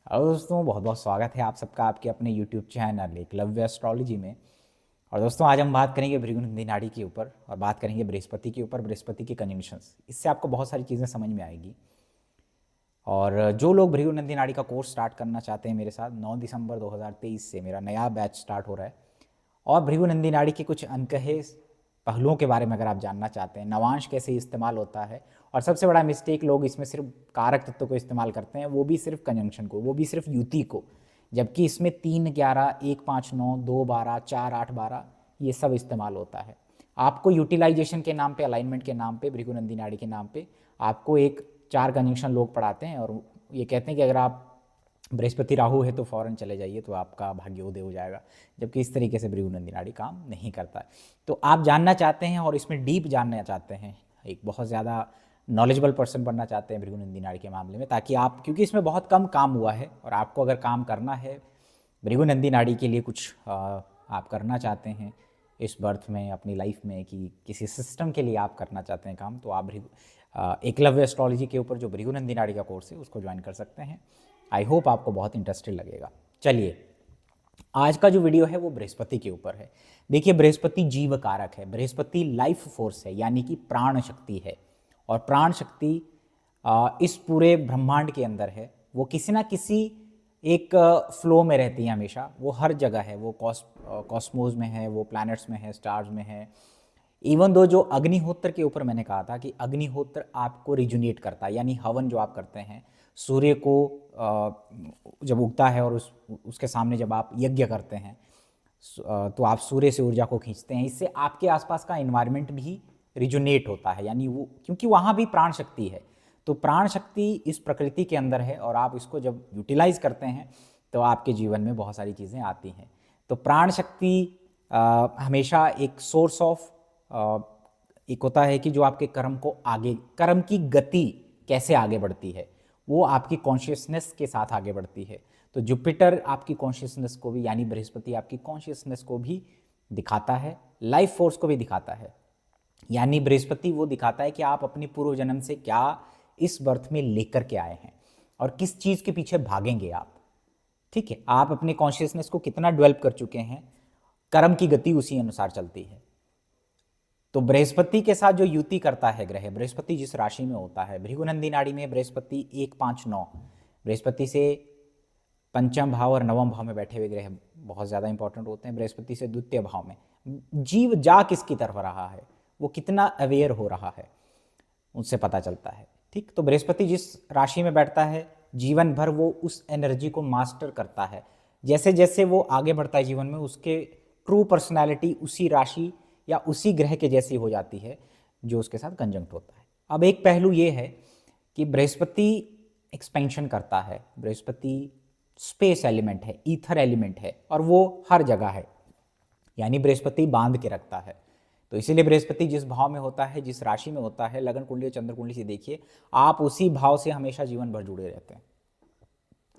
Hello दोस्तों, बहुत बहुत स्वागत है आप सबका आपके अपने यूट्यूब चैनल एकलव्य एस्ट्रोलॉजी में। और दोस्तों, आज हम बात करेंगे भृगु नाड़ी के ऊपर और बात करेंगे बृहस्पति के ऊपर, बृहस्पति के कंजंक्शंस। इससे आपको बहुत सारी चीज़ें समझ में आएगी। और जो लोग भृगु नाड़ी का कोर्स स्टार्ट करना चाहते हैं मेरे साथ, 9 दिसंबर 2023 से मेरा नया बैच स्टार्ट हो रहा है। और भृगु नाड़ी के कुछ अनकहे पहलुओं के बारे में अगर आप जानना चाहते हैं, नवांश कैसे इस्तेमाल होता है, और सबसे बड़ा मिस्टेक लोग इसमें सिर्फ कारक तत्व को इस्तेमाल करते हैं, वो भी सिर्फ कंजंक्शन को, वो भी सिर्फ युति को, जबकि इसमें 3 11 1 5 9 2 12 4 8 12 ये सब इस्तेमाल होता है। आपको यूटिलाइजेशन के नाम पे, अलाइनमेंट के नाम पे, भृगु नाड़ी के नाम पे आपको एक 4 कंजंक्शन लोग पढ़ाते हैं और ये कहते हैं कि अगर आप बृहस्पति राहु है तो फ़ौरन चले जाइए तो आपका भाग्योदय हो जाएगा, जबकि इस तरीके से भृगु नाड़ी काम नहीं करता है। तो आप जानना चाहते हैं और इसमें डीप जानना चाहते हैं, एक बहुत ज़्यादा नॉलेजेबल पर्सन बनना चाहते हैं भृगु नाड़ी के मामले में, ताकि आप, क्योंकि इसमें बहुत कम काम हुआ है और आपको अगर काम करना है भृगु नाड़ी के लिए, कुछ आप करना चाहते हैं इस बर्थ में, अपनी लाइफ में, कि किसी सिस्टम के लिए आप करना चाहते हैं काम, तो आप एकलव्य एस्ट्रोलॉजी के ऊपर जो भृगु नाड़ी का कोर्स है उसको ज्वाइन कर सकते हैं। आई होप आपको बहुत इंटरेस्टेड लगेगा। चलिए, आज का जो वीडियो है वो बृहस्पति के ऊपर है। देखिए, बृहस्पति जीव कारक है, बृहस्पति लाइफ फोर्स है, यानी कि प्राण शक्ति है। और प्राण शक्ति इस पूरे ब्रह्मांड के अंदर है, वो किसी ना किसी एक फ्लो में रहती है हमेशा, वो हर जगह है, वो कॉस्मोस में है, वो प्लैनेट्स में है, स्टार्स में है। इवन दो जो अग्निहोत्र के ऊपर मैंने कहा था कि अग्निहोत्र आपको रिजुनेट करता है, यानी हवन जो आप करते हैं सूर्य को जब उगता है और उसके सामने जब आप यज्ञ करते हैं तो आप सूर्य से ऊर्जा को खींचते हैं। इससे आपके आसपास का एनवायरनमेंट भी रिजुनेट होता है, यानी वो, क्योंकि वहाँ भी प्राण शक्ति है। तो प्राण शक्ति इस प्रकृति के अंदर है और आप इसको जब यूटिलाइज करते हैं तो आपके जीवन में बहुत सारी चीज़ें आती हैं। तो प्राण शक्ति हमेशा एक सोर्स ऑफ एक होता है कि जो आपके कर्म को आगे, कर्म की गति कैसे आगे बढ़ती है, वो आपकी कॉन्शियसनेस के साथ आगे बढ़ती है। तो जुपिटर आपकी कॉन्शियसनेस को भी, यानी बृहस्पति आपकी कॉन्शियसनेस को भी दिखाता है, लाइफ फोर्स को भी दिखाता है। यानी बृहस्पति वो दिखाता है कि आप अपनी पूर्व जन्म से क्या इस बर्थ में लेकर के आए हैं और किस चीज़ के पीछे भागेंगे आप। ठीक है, आप अपने कॉन्शियसनेस को कितना डेवलप कर चुके हैं, कर्म की गति उसी अनुसार चलती है। तो बृहस्पति के साथ जो युति करता है ग्रह, बृहस्पति जिस राशि में होता है, भृगु नाड़ी में बृहस्पति 1 5 9, बृहस्पति से पंचम भाव और नवम भाव में बैठे हुए ग्रह बहुत ज़्यादा इंपॉर्टेंट होते हैं। बृहस्पति से द्वितीय भाव में जीव जा किसकी तरफ रहा है, वो कितना अवेयर हो रहा है, उससे पता चलता है। ठीक, तो बृहस्पति जिस राशि में बैठता है जीवन भर वो उस एनर्जी को मास्टर करता है। जैसे जैसे वो आगे बढ़ता है जीवन में, उसके ट्रू पर्सनैलिटी उसी राशि या उसी ग्रह के जैसी हो जाती है जो उसके साथ कंजंक्ट होता है। अब एक पहलू ये है कि बृहस्पति एक्सपेंशन करता है, बृहस्पति स्पेस एलिमेंट है, ईथर एलिमेंट है, और वो हर जगह है, यानी बृहस्पति बांध के रखता है। तो इसीलिए बृहस्पति जिस भाव में होता है, जिस राशि में होता है, लगन कुंडली चंद्र कुंडली से देखिए, आप उसी भाव से हमेशा जीवन भर जुड़े रहते हैं।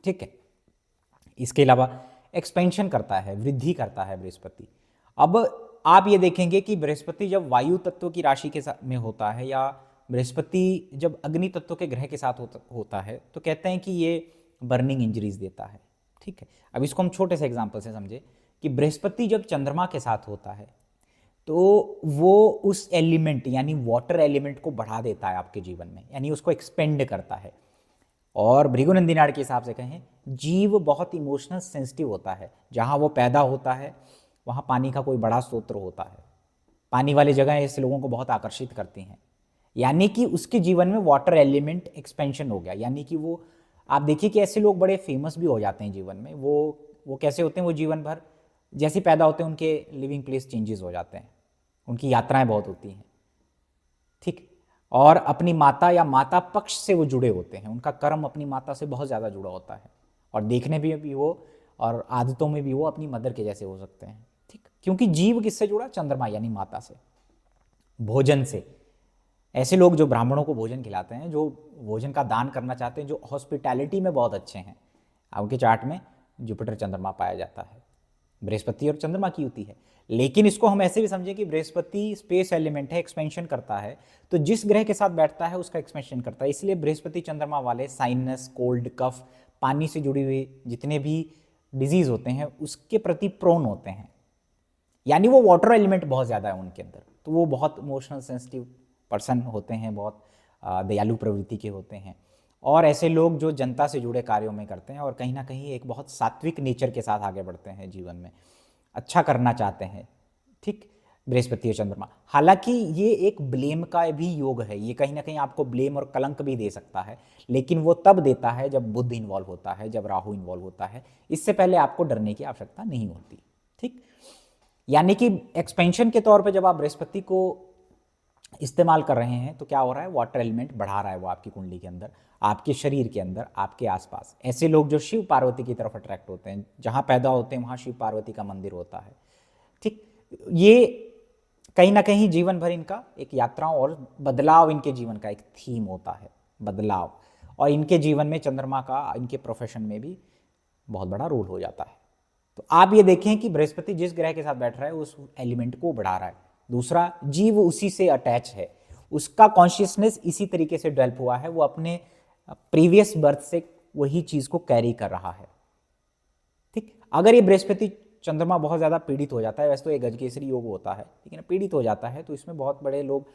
ठीक है, इसके अलावा एक्सपेंशन करता है, वृद्धि करता है बृहस्पति। अब आप ये देखेंगे कि बृहस्पति जब वायु तत्व की राशि के साथ में होता है, या बृहस्पति जब अग्नि तत्व के ग्रह के साथ होता है, तो कहते हैं कि ये बर्निंग इंजरीज देता है। ठीक है, अब इसको हम छोटे से एग्जाम्पल से समझे कि बृहस्पति जब चंद्रमा के साथ होता है तो वो उस एलिमेंट, यानी वाटर एलिमेंट को बढ़ा देता है आपके जीवन में, यानी उसको एक्सपेंड करता है। और भृगु नाड़ी के हिसाब से कहें, जीव बहुत इमोशनल सेंसिटिव होता है। जहाँ वो पैदा होता है वहाँ पानी का कोई बड़ा स्रोत होता है, पानी वाली जगह ऐसे लोगों को बहुत आकर्षित करती हैं, यानी कि उसके जीवन में वाटर एलिमेंट एक्सपेंशन हो गया। यानी कि वो, आप देखिए कि ऐसे लोग बड़े फेमस भी हो जाते हैं जीवन में। वो कैसे होते हैं, वो जीवन भर जैसे पैदा होते हैं उनके लिविंग प्लेस चेंजेस हो जाते हैं, उनकी यात्राएं बहुत होती हैं। ठीक, और अपनी माता या माता पक्ष से वो जुड़े होते हैं, उनका कर्म अपनी माता से बहुत ज़्यादा जुड़ा होता है, और देखने भी वो और आदतों में भी वो अपनी मदर के जैसे हो सकते हैं। ठीक, क्योंकि जीव किससे जुड़ा, चंद्रमा यानी माता से, भोजन से। ऐसे लोग जो ब्राह्मणों को भोजन खिलाते हैं, जो भोजन का दान करना चाहते हैं, जो हॉस्पिटैलिटी में बहुत अच्छे हैं, उनके चार्ट में जुपिटर चंद्रमा पाया जाता है। बृहस्पति और चंद्रमा की युति है। लेकिन इसको हम ऐसे भी समझें कि बृहस्पति स्पेस एलिमेंट है, एक्सपेंशन करता है, तो जिस ग्रह के साथ बैठता है उसका एक्सपेंशन करता है। इसलिए बृहस्पति चंद्रमा वाले साइनस, कोल्ड, कफ, पानी से जुड़ी हुई जितने भी डिजीज़ होते हैं उसके प्रति प्रोन होते हैं, यानी वो वाटर एलिमेंट बहुत ज़्यादा है उनके अंदर, तो वो बहुत इमोशनल सेंसिटिव पर्सन होते हैं, बहुत दयालु प्रवृत्ति के होते हैं। और ऐसे लोग जो जनता से जुड़े कार्यों में करते हैं और कहीं ना कहीं एक बहुत सात्विक नेचर के साथ आगे बढ़ते हैं जीवन में, अच्छा करना चाहते हैं। ठीक, बृहस्पति और चंद्रमा, हालांकि ये एक ब्लेम का भी योग है, ये कहीं ना कहीं आपको ब्लेम और कलंक भी दे सकता है, लेकिन वो तब देता है जब बुध इन्वॉल्व होता है, जब राहु इन्वॉल्व होता है। इससे पहले आपको डरने की आवश्यकता नहीं होती। ठीक, यानी कि एक्सपेंशन के तौर पे जब आप बृहस्पति को इस्तेमाल कर रहे हैं तो क्या हो रहा है, वाटर एलिमेंट बढ़ा रहा है वो आपकी कुंडली के अंदर, आपके शरीर के अंदर, आपके आसपास। ऐसे लोग जो शिव पार्वती की तरफ अट्रैक्ट होते हैं, जहाँ पैदा होते हैं वहाँ शिव पार्वती का मंदिर होता है। ठीक, ये कहीं ना कहीं जीवन भर इनका एक यात्राओं और बदलाव, इनके जीवन का एक थीम होता है, बदलाव। और इनके जीवन में चंद्रमा का इनके प्रोफेशन में भी बहुत बड़ा रोल हो जाता है। तो आप ये देखें कि बृहस्पति जिस ग्रह के साथ बैठ रहा है उस एलिमेंट को बढ़ा रहा है। दूसरा, जीव उसी से अटैच है, उसका कॉन्शियसनेस इसी तरीके से डेवलप हुआ है, वो अपने प्रीवियस बर्थ से वही चीज को कैरी कर रहा है। ठीक, अगर ये बृहस्पति चंद्रमा बहुत ज़्यादा पीड़ित हो जाता है, वैसे तो ये गजकेसरी योग होता है, लेकिन पीड़ित हो जाता है तो इसमें बहुत बड़े लोग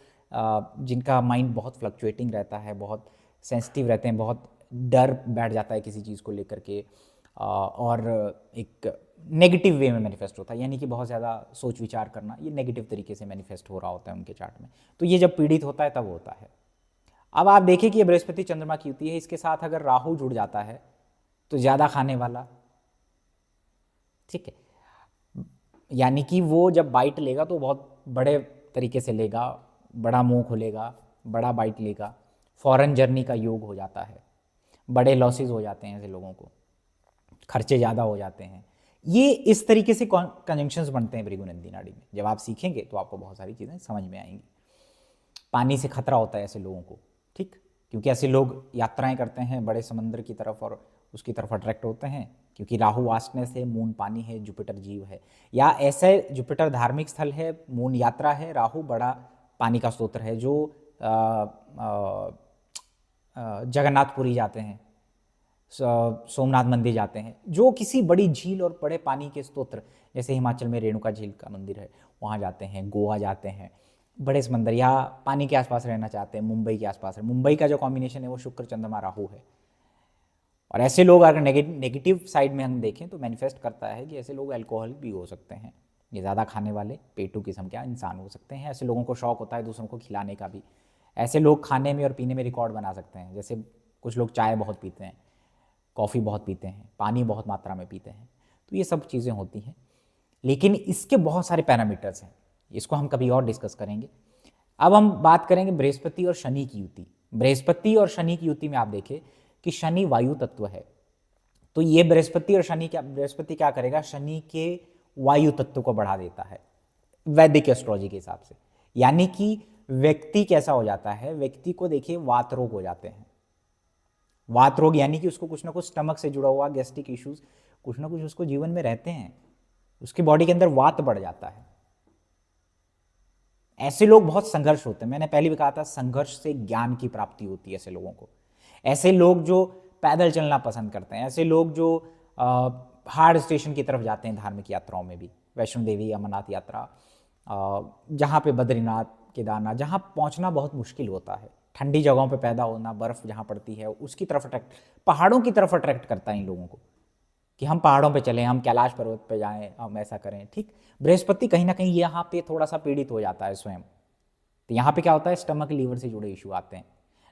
जिनका माइंड बहुत फ्लक्चुएटिंग रहता है, बहुत सेंसिटिव रहते हैं, बहुत डर बैठ जाता है किसी चीज़ को लेकर के, और एक नेगेटिव वे में मैनिफेस्ट होता है, यानी कि बहुत ज़्यादा सोच विचार करना, ये नेगेटिव तरीके से मैनिफेस्ट हो रहा होता है उनके चार्ट में। तो ये जब पीड़ित होता है तब होता है। अब आप देखिए कि ये बृहस्पति चंद्रमा की युति है, इसके साथ अगर राहु जुड़ जाता है तो ज़्यादा खाने वाला, ठीक है, यानी कि वो जब बाइट लेगा तो बहुत बड़े तरीके से लेगा, बड़ा मुंह खोलेगा, बड़ा बाइट लेगा, फॉरेन जर्नी का योग हो जाता है, बड़े लॉसेस हो जाते हैं ऐसे लोगों को, खर्चे ज़्यादा हो जाते हैं। ये इस तरीके से कंजंक्शंस बनते हैं भृगुनंदी नाड़ी में। जब आप सीखेंगे तो आपको बहुत सारी चीज़ें समझ में आएंगी। पानी से खतरा होता है ऐसे लोगों को, ठीक, क्योंकि ऐसे लोग यात्राएं करते हैं बड़े समंदर की तरफ और उसकी तरफ अट्रैक्ट होते हैं, क्योंकि राहु वास्टनेस है, मून पानी है, जुपिटर जीव है, या ऐसे जुपिटर धार्मिक स्थल है, मून यात्रा है, राहु बड़ा पानी का स्रोत है, जो जगन्नाथपुरी जाते हैं, सोमनाथ मंदिर जाते हैं, जो किसी बड़ी झील और बड़े पानी के स्तोत्र, जैसे हिमाचल में रेणुका झील का मंदिर है, वहाँ जाते हैं, गोवा जाते हैं, बड़े समंदर या पानी के आसपास रहना चाहते हैं, मुंबई के आसपास है। मुंबई का जो कॉम्बिनेशन है वो शुक्र चंद्रमा राहु है। और ऐसे लोग अगर नेगेटिव साइड में हम देखें तो मैनिफेस्ट करता है कि ऐसे लोग अल्कोहल भी हो सकते हैं, ये ज़्यादा खाने वाले पेटू किस्म के इंसान हो सकते हैं। ऐसे लोगों को शौक होता है दूसरों को खिलाने का भी। ऐसे लोग खाने में और पीने में रिकॉर्ड बना सकते हैं, जैसे कुछ लोग चाय बहुत पीते हैं, कॉफ़ी बहुत पीते हैं, पानी बहुत मात्रा में पीते हैं, तो ये सब चीज़ें होती हैं। लेकिन इसके बहुत सारे पैरामीटर्स हैं, इसको हम कभी और डिस्कस करेंगे। अब हम बात करेंगे बृहस्पति और शनि की युति। बृहस्पति और शनि की युति में आप देखें कि शनि वायु तत्व है, तो ये बृहस्पति और शनि क्या, बृहस्पति क्या करेगा, शनि के वायु तत्व को बढ़ा देता है वैदिक एस्ट्रोलॉजी के हिसाब से। यानी कि व्यक्ति कैसा हो जाता है, व्यक्ति को देखिए वात रोग हो जाते हैं। वात रोग यानी कि उसको कुछ ना कुछ स्टमक से जुड़ा हुआ गैस्ट्रिक इश्यूज कुछ ना कुछ उसको जीवन में रहते हैं, उसकी बॉडी के अंदर वात बढ़ जाता है। ऐसे लोग बहुत संघर्ष होते हैं, मैंने पहले भी कहा था संघर्ष से ज्ञान की प्राप्ति होती है ऐसे लोगों को। ऐसे लोग जो पैदल चलना पसंद करते हैं, ऐसे लोग जो हार्ड स्टेशन की तरफ जाते हैं धार्मिक यात्राओं में भी, वैष्णो देवी, अमरनाथ यात्रा, जहाँ पे बद्रीनाथ, केदारनाथ, जहाँ पहुँचना बहुत मुश्किल होता है, ठंडी जगहों पे पैदा होना, बर्फ़ जहाँ पड़ती है उसकी तरफ अट्रैक्ट, पहाड़ों की तरफ अट्रैक्ट करता है इन लोगों को कि हम पहाड़ों पे चलें, हम कैलाश पर्वत पे जाएं, हम ऐसा करें। ठीक, बृहस्पति कहीं ना कहीं यहाँ पे थोड़ा सा पीड़ित हो जाता है स्वयं, तो यहाँ पे क्या होता है, स्टमक लीवर से जुड़े इशू आते हैं,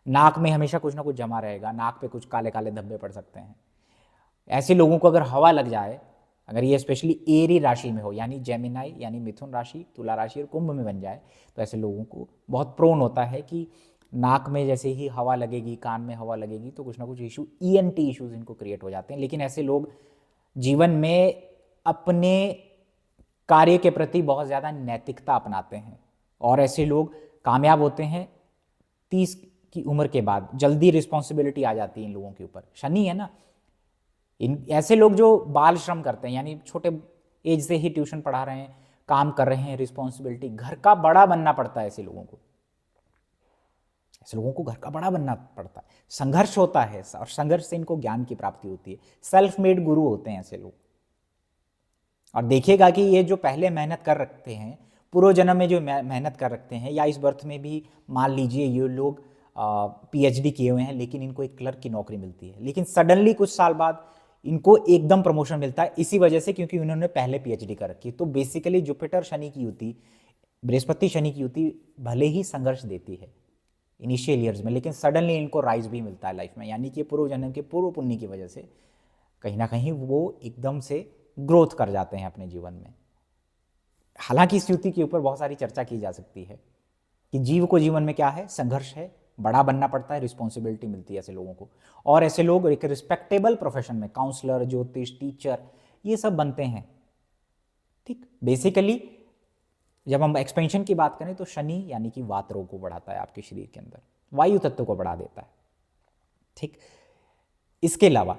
नाक में हमेशा कुछ ना कुछ जमा रहेगा, नाक पे कुछ काले काले धब्बे पड़ सकते हैं। ऐसे लोगों को अगर हवा लग जाए, अगर ये स्पेशली एरी राशि में हो, यानी जेमिनाई यानी मिथुन राशि, तुला राशि और कुंभ में बन जाए, तो ऐसे लोगों को बहुत प्रोन होता है कि नाक में जैसे ही हवा लगेगी, कान में हवा लगेगी, तो कुछ ना कुछ इशू, ईएनटी इश्यूज इनको क्रिएट हो जाते हैं। लेकिन ऐसे लोग जीवन में अपने कार्य के प्रति बहुत ज़्यादा नैतिकता अपनाते हैं और ऐसे लोग कामयाब होते हैं 30 की उम्र के बाद। जल्दी रिस्पॉन्सिबिलिटी आ जाती है इन लोगों के ऊपर, शनि है ना। इन ऐसे लोग जो बाल श्रम करते हैं, यानी छोटे एज से ही ट्यूशन पढ़ा रहे हैं, काम कर रहे हैं, रिस्पॉन्सिबिलिटी, घर का बड़ा बनना पड़ता है ऐसे लोगों को। ऐसे लोगों को घर का बड़ा बनना पड़ता है, संघर्ष होता है और संघर्ष से इनको ज्ञान की प्राप्ति होती है। सेल्फ मेड गुरु होते हैं ऐसे लोग। और देखिएगा कि ये जो पहले मेहनत कर रखते हैं, पूर्व जन्म में जो मेहनत कर रखते हैं, या इस बर्थ में भी मान लीजिए ये लोग पीएचडी किए हुए हैं, लेकिन इनको एक क्लर्क की नौकरी मिलती है, लेकिन सडनली कुछ साल बाद इनको एकदम प्रमोशन मिलता है, इसी वजह से क्योंकि उन्होंने पहले पीएचडी कर रखी है। तो बेसिकली जुपिटर शनि की युति, बृहस्पति शनि की युति भले ही संघर्ष देती है इनिशियल ईयर्स में, लेकिन सडनली इनको राइज भी मिलता है लाइफ में, यानी कि पूर्व जन्म के पूर्व पुण्य की वजह से कहीं ना कहीं वो एकदम से ग्रोथ कर जाते हैं अपने जीवन में। हालांकि इस युति के ऊपर बहुत सारी चर्चा की जा सकती है कि जीव को जीवन में क्या है, संघर्ष है, बड़ा बनना पड़ता है, रिस्पॉन्सिबिलिटी मिलती है ऐसे लोगों को, और ऐसे लोग एक रिस्पेक्टेबल प्रोफेशन में काउंसलर, ज्योतिष, टीचर, ये सब बनते हैं। ठीक, बेसिकली जब हम एक्सपेंशन की बात करें तो शनि यानी कि वात रोग को बढ़ाता है आपके शरीर के अंदर, वायु तत्व को बढ़ा देता है। ठीक, इसके अलावा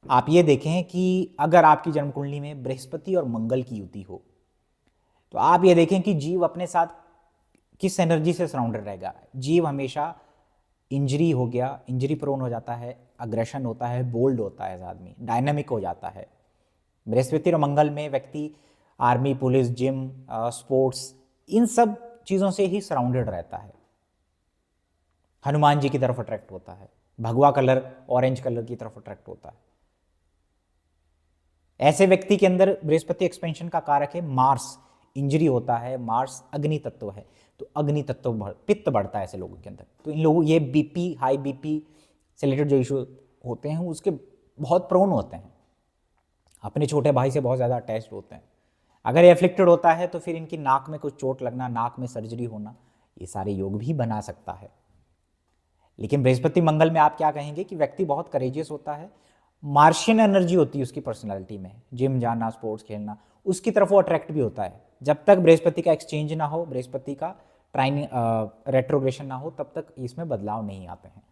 आप ये देखें कि अगर आपकी जन्म कुंडली में बृहस्पति और मंगल की युति हो तो आप ये देखें कि जीव अपने साथ किस एनर्जी से सराउंडेड रहेगा। जीव हमेशा इंजरी हो गया, इंजरी प्रोन हो जाता है, अग्रेशन होता है, बोल्ड होता है, आदमी डायनामिक हो जाता है। बृहस्पति और मंगल में व्यक्ति आर्मी, पुलिस, जिम, स्पोर्ट्स, इन सब चीज़ों से ही सराउंडेड रहता है। हनुमान जी की तरफ अट्रैक्ट होता है, भगवा कलर, ऑरेंज कलर की तरफ अट्रैक्ट होता है। ऐसे व्यक्ति के अंदर बृहस्पति एक्सपेंशन का कारक है मार्स, इंजरी होता है, मार्स अग्नि तत्व है, तो अग्नि तत्व पित्त बढ़ता है ऐसे लोगों के अंदर। तो इन लोगों ये बीपी, हाई बीपी से रिलेटेड जो इशू होते हैं उसके बहुत प्रोन होते हैं, अपने छोटे भाई से बहुत ज़्यादा अटैच्ड होते हैं। अगर ये अफ्लिक्टेड होता है तो फिर इनकी नाक में कुछ चोट लगना, नाक में सर्जरी होना, ये सारे योग भी बना सकता है। लेकिन बृहस्पति मंगल में आप क्या कहेंगे कि व्यक्ति बहुत करेजियस होता है, मार्शियन एनर्जी होती है उसकी पर्सनालिटी में, जिम जाना, स्पोर्ट्स खेलना, उसकी तरफ वो अट्रैक्ट भी होता है। जब तक बृहस्पति का एक्सचेंज ना हो, बृहस्पति का रेट्रोग्रेशन ना हो, तब तक इसमें बदलाव नहीं आते हैं।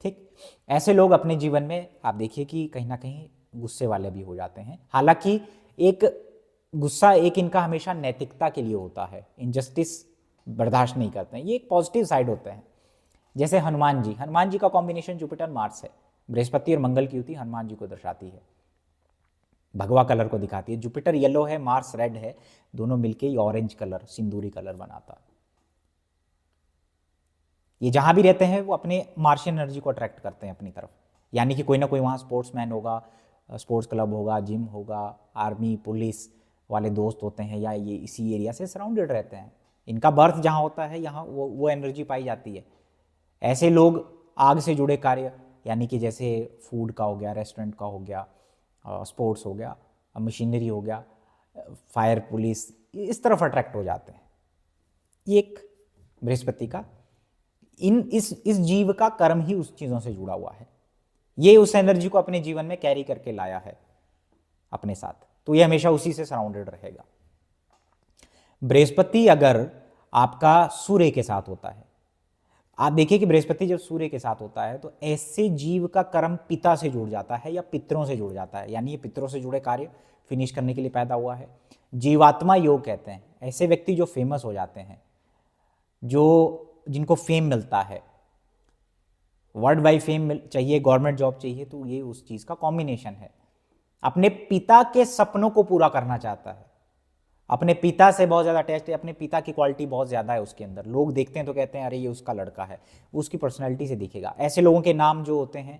ठीक, ऐसे लोग अपने जीवन में आप देखिए कि कहीं ना कहीं गुस्से वाले भी हो जाते हैं। हालांकि एक गुस्सा एक इनका हमेशा नैतिकता के लिए होता है, इनजस्टिस बर्दाश्त नहीं करते हैं, ये एक पॉजिटिव साइड होते हैं। जैसे हनुमान जी का कॉम्बिनेशन जुपिटर मार्स है, बृहस्पति और मंगल की युति हनुमान जी को दर्शाती है, भगवा कलर को दिखाती है। जुपिटर येलो है, मार्स रेड है, दोनों मिलके ये ऑरेंज कलर, सिंदूरी कलर बनाता है। ये जहां भी रहते हैं वो अपने मार्शियन एनर्जी को अट्रैक्ट करते हैं अपनी तरफ, यानी कि कोई ना कोई वहाँ स्पोर्ट्समैन होगा, स्पोर्ट्स क्लब होगा, जिम होगा, आर्मी पुलिस वाले दोस्त होते हैं, या ये इसी एरिया से सराउंडेड रहते हैं। इनका बर्थ जहाँ होता है यहाँ वो एनर्जी पाई जाती है। ऐसे लोग आग से जुड़े कार्य, यानी कि जैसे फूड का हो गया, रेस्टोरेंट का हो गया, स्पोर्ट्स हो गया, मशीनरी हो गया, फायर, पुलिस, इस तरफ अट्रैक्ट हो जाते हैं। ये एक बृहस्पति का इस जीव का कर्म ही उस चीज़ों से जुड़ा हुआ है, ये उस एनर्जी को अपने जीवन में कैरी करके लाया है अपने साथ, तो ये हमेशा उसी से सराउंडेड रहेगा। बृहस्पति अगर आपका सूर्य के साथ होता है, आप देखिए कि बृहस्पति जब सूर्य के साथ होता है तो ऐसे जीव का कर्म पिता से जुड़ जाता है या पितरों से जुड़ जाता है, यानी ये पितरों से जुड़े कार्य फिनिश करने के लिए पैदा हुआ है। जीवात्मा योग कहते हैं ऐसे व्यक्ति जो फेमस हो जाते हैं, जिनको फेम मिलता है, वर्ल्ड वाइड फेम चाहिए, गवर्नमेंट जॉब चाहिए, तो ये उस चीज़ का कॉम्बिनेशन है। अपने पिता के सपनों को पूरा करना चाहता है, अपने पिता से बहुत ज़्यादा अटैच्ड है, अपने पिता की क्वालिटी बहुत ज़्यादा है उसके अंदर। लोग देखते हैं तो कहते हैं अरे ये उसका लड़का है, उसकी पर्सनैलिटी से दिखेगा। ऐसे लोगों के नाम जो होते हैं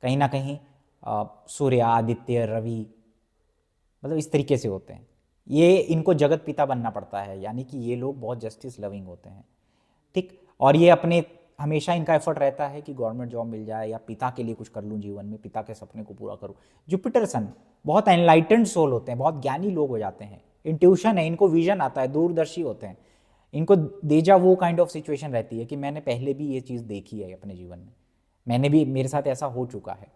कहीं ना कहीं सूर्य, आदित्य, रवि, मतलब इस तरीके से होते हैं। ये इनको जगत पिता बनना पड़ता है, यानी कि ये लोग बहुत जस्टिस लविंग होते हैं। ठीक, और ये अपने हमेशा इनका एफर्ट रहता है कि गवर्नमेंट जॉब मिल जाए या पिता के लिए कुछ कर लूँ जीवन में, पिता के सपने को पूरा करूँ। जुपिटर सन बहुत एनलाइटेंड सोल होते हैं, बहुत ज्ञानी लोग हो जाते हैं, इंट्यूशन है, इनको विजन आता है, दूरदर्शी होते हैं, इनको देजा वो काइंड ऑफ सिचुएशन रहती है कि मैंने पहले भी ये चीज़ देखी है अपने जीवन में, मेरे साथ ऐसा हो चुका है।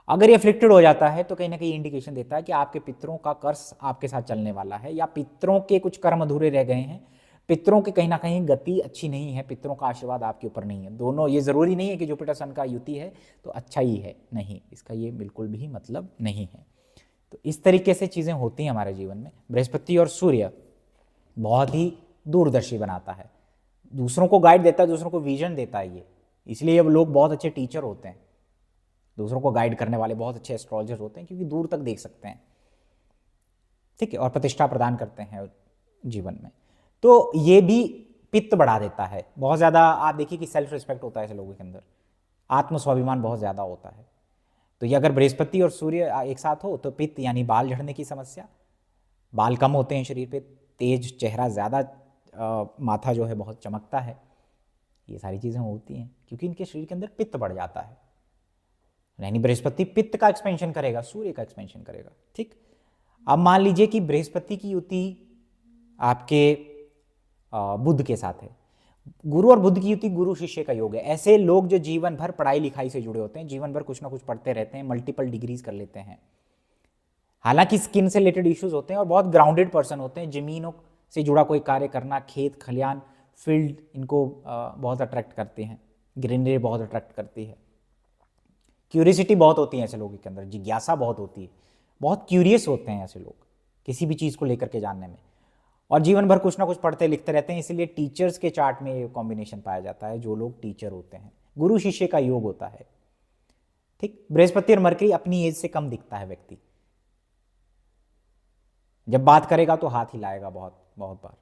अगर ये अफ्लिक्टेड हो जाता है तो कहीं ना कहीं इंडिकेशन देता है कि आपके पितरों का कर्ज आपके साथ चलने वाला है, या पितरों के कुछ कर्म अधूरे रह गए हैं, पितरों की कहीं ना कहीं गति अच्छी नहीं है, पितरों का आशीर्वाद आपके ऊपर नहीं है। दोनों, ये ज़रूरी नहीं है कि जुपिटर सन का युति है तो अच्छा ही है, नहीं, इसका ये बिल्कुल भी मतलब नहीं है। तो इस तरीके से चीज़ें होती हैं हमारे जीवन में। बृहस्पति और सूर्य बहुत ही दूरदर्शी बनाता है, दूसरों को गाइड देता है, दूसरों को विजन देता है ये, इसलिए अब लोग बहुत अच्छे टीचर होते हैं, दूसरों को गाइड करने वाले बहुत अच्छे एस्ट्रोलॉजर होते हैं, क्योंकि दूर तक देख सकते हैं, ठीक है, और प्रतिष्ठा प्रदान करते हैं जीवन में। तो ये भी पित्त बढ़ा देता है बहुत ज़्यादा। आप देखिए कि सेल्फ रिस्पेक्ट होता है ऐसे लोगों के अंदर, आत्म स्वाभिमान बहुत ज़्यादा होता है। तो ये अगर बृहस्पति और सूर्य एक साथ हो तो पित्त यानी बाल झड़ने की समस्या, बाल कम होते हैं शरीर पे, तेज चेहरा, ज़्यादा माथा जो है बहुत चमकता है, ये सारी चीज़ें होती हैं क्योंकि इनके शरीर के अंदर पित्त बढ़ जाता है। यानी बृहस्पति पित्त का एक्सपेंशन करेगा, सूर्य का एक्सपेंशन करेगा, ठीक। अब मान लीजिए कि बृहस्पति की युति आपके बुध के साथ है, गुरु और बुध की युति गुरु शिष्य का योग है। ऐसे लोग जो जीवन भर पढ़ाई लिखाई से जुड़े होते हैं, जीवन भर कुछ ना कुछ पढ़ते रहते हैं, मल्टीपल डिग्रीज कर लेते हैं, हालांकि स्किन से रिलेटेड इश्यूज होते हैं और बहुत ग्राउंडेड पर्सन होते हैं, जमीनों से जुड़ा कोई कार्य करना, खेत खलियान फील्ड इनको बहुत अट्रैक्ट करते हैं, ग्रीनरी बहुत अट्रैक्ट करती है, क्यूरियसिटी बहुत होती है ऐसे लोगों के अंदर, जिज्ञासा बहुत होती है, बहुत क्यूरियस होते हैं ऐसे लोग किसी भी चीज़ को लेकर के जानने में, और जीवन भर कुछ ना कुछ पढ़ते लिखते रहते हैं। इसलिए टीचर्स के चार्ट में ये कॉम्बिनेशन पाया जाता है, जो लोग टीचर होते हैं, गुरु शिष्य का योग होता है, ठीक। बृहस्पति और मरकरी अपनी एज से कम दिखता है व्यक्ति, जब बात करेगा तो हाथ हिलाएगा बहुत बहुत बार,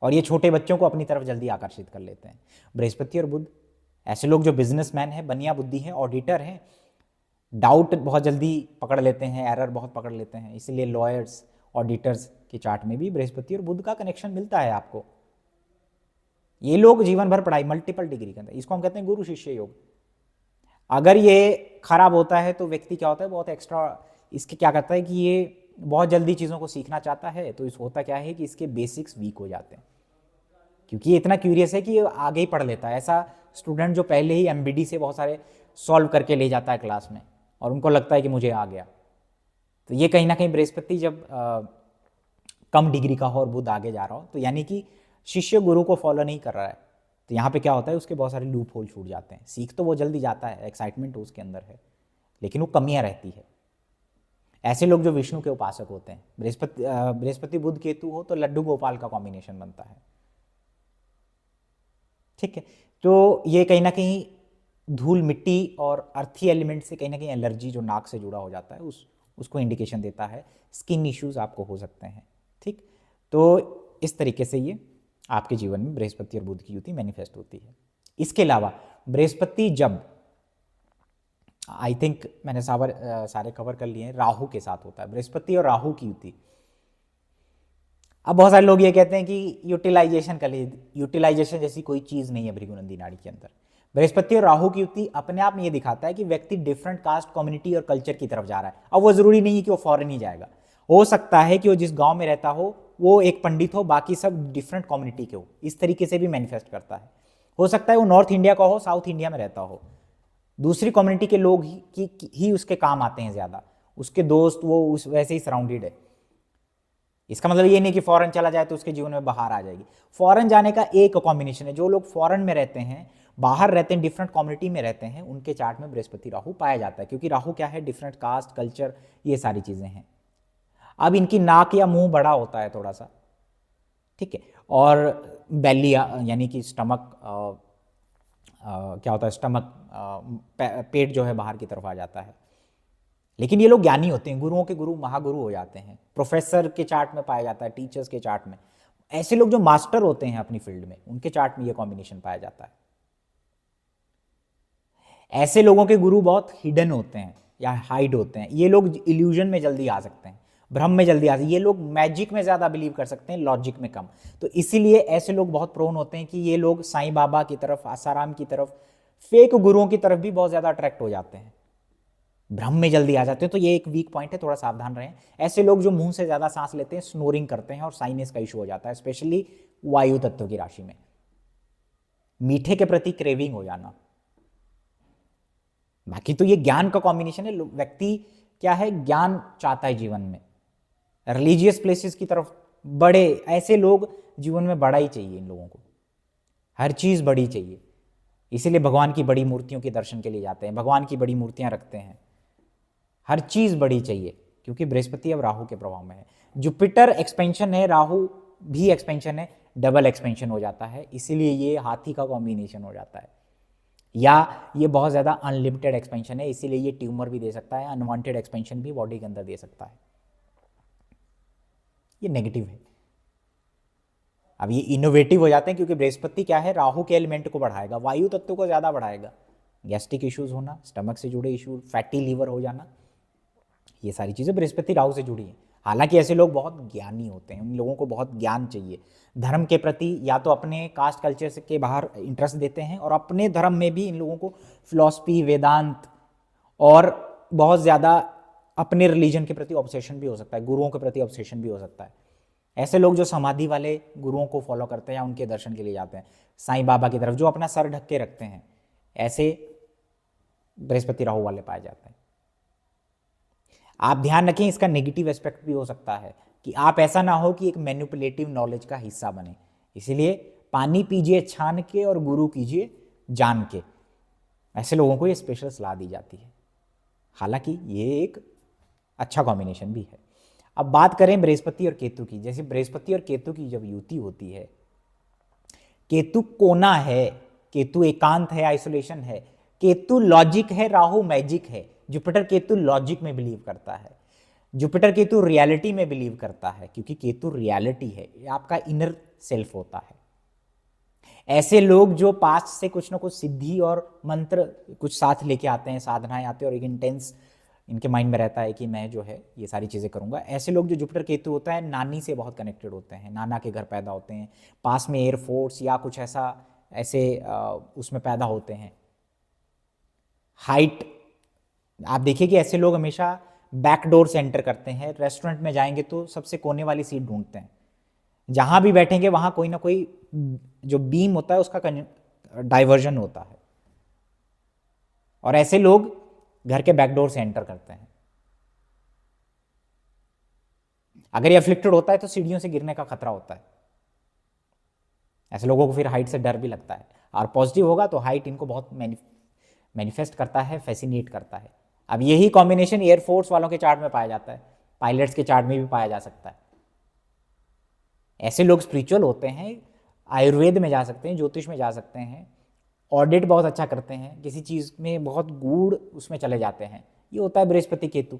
और ये छोटे बच्चों को अपनी तरफ जल्दी आकर्षित कर लेते हैं। बृहस्पति और बुध ऐसे लोग जो बिजनेसमैन हैं, बनिया बुद्धि हैं, ऑडिटर हैं, डाउट बहुत जल्दी पकड़ लेते हैं, एरर बहुत पकड़ लेते हैं, इसलिए लॉयर्स, ऑडिटर्स के चार्ट में भी बृहस्पति और बुध का कनेक्शन मिलता है आपको। ये लोग जीवन भर पढ़ाई, मल्टीपल डिग्री के अंदर, इसको हम कहते हैं गुरु शिष्य योग। अगर ये खराब होता है तो व्यक्ति क्या होता है, बहुत एक्स्ट्रा, इसके क्या करता है कि ये बहुत जल्दी चीज़ों को सीखना चाहता है, तो इस होता क्या है कि इसके बेसिक्स वीक हो जाते हैं, क्योंकि ये इतना क्यूरियस है कि ये आगे ही पढ़ लेता है। ऐसा स्टूडेंट जो पहले ही एमबीडी से बहुत सारे सॉल्व करके ले जाता है क्लास में और उनको लगता है कि मुझे आ गया, तो ये कहीं ना कहीं बृहस्पति जब कम डिग्री का हो और बुध आगे जा रहा हो, तो यानी कि शिष्य गुरु को फॉलो नहीं कर रहा है, तो यहाँ पे क्या होता है, उसके बहुत सारे लूप होल छूट जाते हैं। सीख तो वो जल्दी जाता है, एक्साइटमेंट उसके अंदर है, लेकिन वो कमियाँ रहती है। ऐसे लोग जो विष्णु के उपासक होते हैं, बृहस्पति बुध केतु हो तो लड्डू गोपाल का कॉम्बिनेशन बनता है, ठीक है। तो ये कहीं ना कहीं धूल मिट्टी और अर्थी एलिमेंट से कहीं ना कहीं एलर्जी जो नाक से जुड़ा हो जाता है उसको इंडिकेशन देता है, स्किन इश्यूज आपको हो सकते हैं, ठीक। तो इस तरीके से ये आपके जीवन में बृहस्पति और बुध की युति मैनिफेस्ट होती है। इसके अलावा बृहस्पति जब, आई थिंक मैंने सारे कवर कर लिए हैं, राहु के साथ होता है, बृहस्पति और राहु की युति। अब बहुत सारे लोग ये कहते हैं कि यूटिलाइजेशन कर लीजिए, यूटिलाइजेशन जैसी कोई चीज़ नहीं है भृगुनंदी नाड़ी के अंदर। बृहस्पति और राहु की युति अपने आप में ये दिखाता है कि व्यक्ति डिफरेंट कास्ट, कम्युनिटी और कल्चर की तरफ जा रहा है। अब वो जरूरी नहीं है कि वो फॉरेन ही जाएगा, हो सकता है कि वो जिस गांव में रहता हो वो एक पंडित हो, बाकी सब डिफरेंट कम्युनिटी के हो, इस तरीके से भी मैनिफेस्ट करता है। हो सकता है वो नॉर्थ इंडिया का हो, साउथ इंडिया में रहता हो, दूसरी कम्युनिटी के लोग ही उसके काम आते हैं ज़्यादा, उसके दोस्त वो उस वैसे ही सराउंडेड है। इसका मतलब ये नहीं कि फॉरेन चला जाए तो उसके जीवन में बाहर आ जाएगी। फॉरेन जाने का एक कॉम्बिनेशन है, जो लोग फॉरेन में रहते हैं, बाहर रहते हैं, डिफरेंट कम्युनिटी में रहते हैं, उनके चार्ट में बृहस्पति राहु पाया जाता है, क्योंकि राहु क्या है, डिफरेंट कास्ट, कल्चर, ये सारी चीज़ें हैं। अब इनकी नाक या मुंह बड़ा होता है थोड़ा सा, ठीक है, और बेली यानी कि स्टमक क्या होता है, स्टमक पेट जो है बाहर की तरफ आ जाता है। लेकिन ये लोग ज्ञानी होते हैं, गुरुओं के गुरु महागुरु हो जाते हैं, प्रोफेसर के चार्ट में पाया जाता है, टीचर्स के चार्ट में। ऐसे लोग जो मास्टर होते हैं अपनी फील्ड में, उनके चार्ट में ये कॉम्बिनेशन पाया जाता है। ऐसे लोगों के गुरु बहुत हिडन होते हैं या हाइड होते हैं, ये लोग इल्यूजन में जल्दी आ सकते हैं, भ्रम में जल्दी आ सकते हैं, ये लोग मैजिक में ज़्यादा बिलीव कर सकते हैं, लॉजिक में कम। तो इसीलिए ऐसे लोग बहुत प्रोन होते हैं कि ये लोग साईं बाबा की तरफ, आसाराम की तरफ, फेक गुरुओं की तरफ भी बहुत ज़्यादा अट्रैक्ट हो जाते हैं, भ्रम में जल्दी आ जाते हैं। तो ये एक वीक पॉइंट है, थोड़ा सावधान रहें। ऐसे लोग जो मुंह से ज़्यादा सांस लेते हैं, स्नोरिंग करते हैं और साइनस का इशू हो जाता है, स्पेशली वायु तत्व की राशि में। मीठे के प्रति क्रेविंग हो जाना। बाकी तो ये ज्ञान का कॉम्बिनेशन है, व्यक्ति क्या है, ज्ञान चाहता है जीवन में, रिलीजियस प्लेसेस की तरफ बड़े, ऐसे लोग जीवन में बड़ा ही चाहिए, इन लोगों को हर चीज़ बड़ी चाहिए, इसीलिए भगवान की बड़ी मूर्तियों के दर्शन के लिए जाते हैं, भगवान की बड़ी मूर्तियां रखते हैं, हर चीज़ बड़ी चाहिए, क्योंकि बृहस्पति अब राहु के प्रभाव में है। जुपिटर एक्सपेंशन है, राहु भी एक्सपेंशन है, डबल एक्सपेंशन हो जाता है, इसीलिए ये हाथी का कॉम्बिनेशन हो जाता है। या ये बहुत ज़्यादा अनलिमिटेड एक्सपेंशन है, इसीलिए ये ट्यूमर भी दे सकता है, अनवांटेड एक्सपेंशन भी बॉडी के अंदर दे सकता है। ये नेगेटिव है। अब ये इनोवेटिव हो जाते हैं क्योंकि बृहस्पति क्या है, राहु के एलिमेंट को बढ़ाएगा, वायु तत्व को ज़्यादा बढ़ाएगा। गैस्ट्रिक इश्यूज होना, स्टमक से जुड़े इशू, फैटी लीवर हो जाना, ये सारी चीज़ें बृहस्पति राहु से जुड़ी हैं। हालांकि ऐसे लोग बहुत ज्ञानी होते हैं, उन लोगों को बहुत ज्ञान चाहिए धर्म के प्रति, या तो अपने कास्ट कल्चर से के बाहर इंटरेस्ट देते हैं, और अपने धर्म में भी इन लोगों को फिलॉसफी, वेदांत और बहुत ज़्यादा अपने रिलीजन के प्रति ऑब्सेशन भी हो सकता है, गुरुओं के प्रति ऑब्सेशन भी हो सकता है। ऐसे लोग जो समाधि वाले गुरुओं को फॉलो करते हैं या उनके दर्शन के लिए जाते हैं, साईं बाबा की तरफ, जो अपना सर ढक के रखते हैं, ऐसे बृहस्पति राहु वाले पाए जाते हैं। आप ध्यान रखें, इसका नेगेटिव एस्पेक्ट भी हो सकता है कि आप ऐसा ना हो कि एक मैनिपुलेटिव नॉलेज का हिस्सा बने। इसीलिए पानी पीजिए छान के और गुरु कीजिए जान के, ऐसे लोगों को ये स्पेशल सलाह दी जाती है। हालांकि ये एक अच्छा कॉम्बिनेशन भी है। अब बात करें बृहस्पति और केतु की। जैसे बृहस्पति और केतु की जब युति होती है, केतु कोना है, केतु एकांत है, आइसोलेशन है, केतु लॉजिक है, राहु मैजिक है। जुपिटर केतु लॉजिक में बिलीव करता है, जुपिटर केतु रियलिटी में बिलीव करता है, क्योंकि केतु रियलिटी है, ये आपका इनर सेल्फ होता है। ऐसे लोग जो पास्ट से कुछ ना कुछ सिद्धि और मंत्र कुछ साथ लेके आते हैं, साधनाएं आते हैं, और एक इंटेंस इनके माइंड में रहता है कि मैं जो है ये सारी चीज़ें करूंगा। ऐसे लोग जो जुपिटर केतु होता है, नानी से बहुत कनेक्टेड होते हैं, नाना के घर पैदा होते हैं, पास में एयरफोर्स या कुछ ऐसा ऐसे उसमें पैदा होते हैं। हाइट, आप देखिए कि ऐसे लोग हमेशा बैक डोर से एंटर करते हैं। रेस्टोरेंट में जाएंगे तो सबसे कोने वाली सीट ढूंढते हैं, जहां भी बैठेंगे वहां कोई ना कोई जो बीम होता है उसका डाइवर्जन होता है, और ऐसे लोग घर के बैकडोर से एंटर करते हैं। अगर ये अफ्लिक्टेड होता है तो सीढ़ियों से गिरने का खतरा होता है। ऐसे लोगों को फिर हाइट से डर भी लगता है, और पॉजिटिव होगा तो हाइट इनको बहुत मैनिफेस्ट करता है, फैसिनेट करता है। अब यही कॉम्बिनेशन एयरफोर्स वालों के चार्ट में पाया जाता है, पायलट्स के चार्ट में भी पाया जा सकता है। ऐसे लोग स्पिरिचुअल होते हैं, आयुर्वेद में जा सकते हैं, ज्योतिष में जा सकते हैं, ऑडिट बहुत अच्छा करते हैं, किसी चीज़ में बहुत गूढ़ उसमें चले जाते हैं। ये होता है बृहस्पति केतु।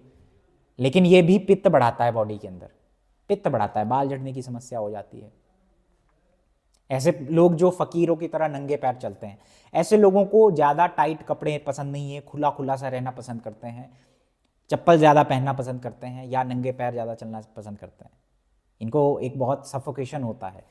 लेकिन ये भी पित्त बढ़ाता है बॉडी के अंदर, पित्त बढ़ाता है, बाल झड़ने की समस्या हो जाती है। ऐसे लोग जो फकीरों की तरह नंगे पैर चलते हैं, ऐसे लोगों को ज़्यादा टाइट कपड़े पसंद नहीं है, खुला खुला सा रहना पसंद करते हैं, चप्पल ज़्यादा पहनना पसंद करते हैं, या नंगे पैर ज़्यादा चलना पसंद करते हैं। इनको एक बहुत सफोकेशन होता है।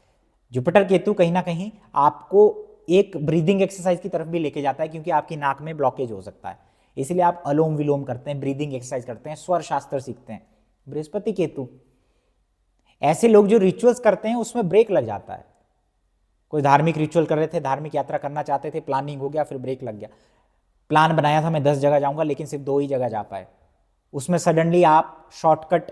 जुपिटर केतु कहीं ना कहीं आपको एक ब्रीदिंग एक्सरसाइज की तरफ भी लेके जाता है, क्योंकि आपकी नाक में ब्लॉकेज हो सकता है, इसलिए आप अलोम विलोम करते हैं, ब्रीदिंग एक्सरसाइज करते हैं, स्वर शास्त्र सीखते हैं। बृहस्पति केतु, ऐसे लोग जो रिचुअल्स करते हैं उसमें ब्रेक लग जाता है। कोई धार्मिक रिचुअल कर रहे थे, धार्मिक यात्रा करना चाहते थे, प्लानिंग हो गया, फिर ब्रेक लग गया। प्लान बनाया था मैं 10 जगह जाऊंगा, लेकिन सिर्फ 2 ही जगह जा पाए। उसमें सडनली आप शॉर्टकट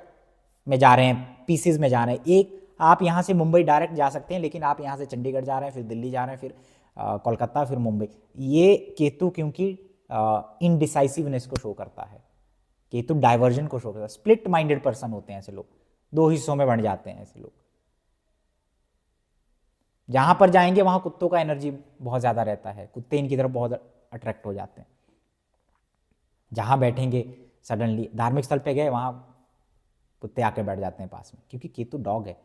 में जा रहे हैं, पीसेज में जा रहे हैं। एक, आप यहाँ से मुंबई डायरेक्ट जा सकते हैं, लेकिन आप यहाँ से चंडीगढ़ जा रहे हैं, फिर दिल्ली जा रहे हैं, फिर कोलकाता, फिर मुंबई। ये केतु क्योंकि इनडिसाइसिवनेस को शो करता है, केतु डाइवर्जन को शो करता है। स्प्लिट माइंडेड पर्सन होते हैं ऐसे लोग, 2 हिस्सों में बंट जाते हैं ऐसे लोग। जहां पर जाएंगे वहां कुत्तों का एनर्जी बहुत ज़्यादा रहता है, कुत्ते इनकी तरफ बहुत अट्रैक्ट हो जाते हैं। जहां बैठेंगे, सडनली धार्मिक स्थल पे गए, वहां कुत्ते आके बैठ जाते हैं पास में, क्योंकि केतु डॉग है।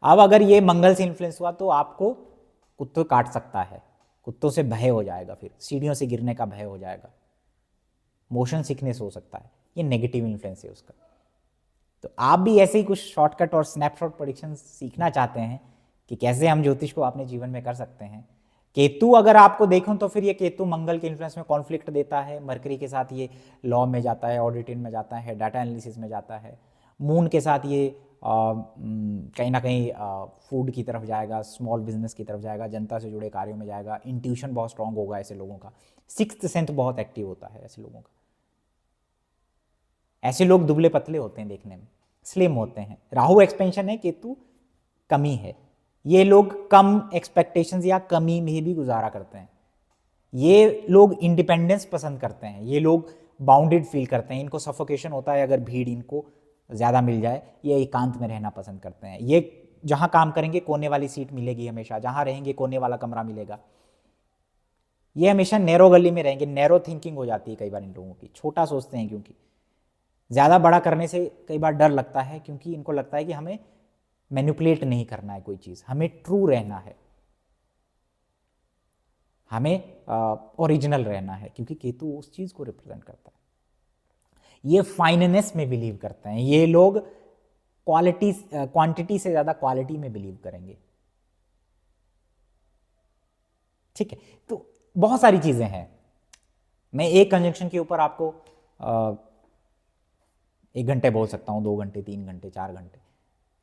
अब अगर ये मंगल से इन्फ्लुएंस हुआ तो आपको कुत्ते काट सकता है, कुत्तों से भय हो जाएगा, फिर सीढ़ियों से गिरने का भय हो जाएगा, मोशन सिकनेस हो सकता है। ये नेगेटिव इन्फ्लुएंस है उसका। तो आप भी ऐसे ही कुछ शॉर्टकट और स्नैपशॉट प्रेडिक्शन सीखना चाहते हैं कि कैसे हम ज्योतिष को अपने जीवन में कर सकते हैं। केतु अगर आपको देखूं तो फिर ये केतु मंगल के इन्फ्लुएंस में कॉन्फ्लिक्ट देता है, मरकरी के साथ ये लॉ में जाता है, ऑडिटिंग में जाता है, डाटा एनालिसिस में जाता है, मून के साथ ये कहीं ना कहीं फूड की तरफ जाएगा, स्मॉल बिजनेस की तरफ जाएगा, जनता से जुड़े कार्यों में जाएगा, इंट्यूशन बहुत स्ट्रांग होगा ऐसे लोगों का, सिक्स्थ सेंस बहुत एक्टिव होता है ऐसे लोगों का। ऐसे लोग दुबले पतले होते हैं, देखने में स्लिम होते हैं। राहु एक्सपेंशन है, केतु कमी है। ये लोग कम एक्सपेक्टेशंस या कमी में भी गुजारा करते हैं। ये लोग इंडिपेंडेंस पसंद करते हैं, ये लोग बाउंडेड फील करते हैं, इनको सफोकेशन होता है अगर भीड़ इनको ज़्यादा मिल जाए, ये एकांत में रहना पसंद करते हैं। ये जहाँ काम करेंगे कोने वाली सीट मिलेगी हमेशा, जहाँ रहेंगे कोने वाला कमरा मिलेगा। ये हमेशा नैरो गली में रहेंगे। नैरो थिंकिंग हो जाती है कई बार इन लोगों की, छोटा सोचते हैं, क्योंकि ज़्यादा बड़ा करने से कई बार डर लगता है, क्योंकि इनको लगता है कि हमें मैनिपुलेट नहीं करना है कोई चीज़, हमें ट्रू रहना है, हमें ओरिजिनल रहना है, क्योंकि केतु उस चीज़ को रिप्रेजेंट करता है। ये फाइननेस में बिलीव करते हैं। ये लोग क्वांटिटी से ज़्यादा क्वालिटी में बिलीव करेंगे। ठीक है, तो बहुत सारी चीज़ें हैं। मैं एक कंजंक्शन के ऊपर आपको 1 घंटे बोल सकता हूँ, 2 घंटे, 3 घंटे, 4 घंटे,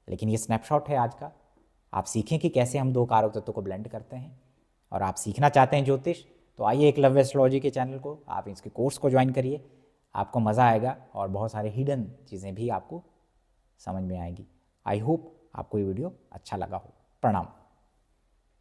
लेकिन ये स्नैपशॉट है आज का। आप सीखें कि कैसे हम 2 कारक तत्वों को ब्लेंड करते हैं। और आप सीखना चाहते हैं ज्योतिष, तो आइए एकलव्य एस्ट्रोलॉजी के चैनल को, आप इसके कोर्स को ज्वाइन करिए, आपको मज़ा आएगा और बहुत सारे हिडन चीज़ें भी आपको समझ में आएगी। आई होप आपको ये वीडियो अच्छा लगा हो। प्रणाम।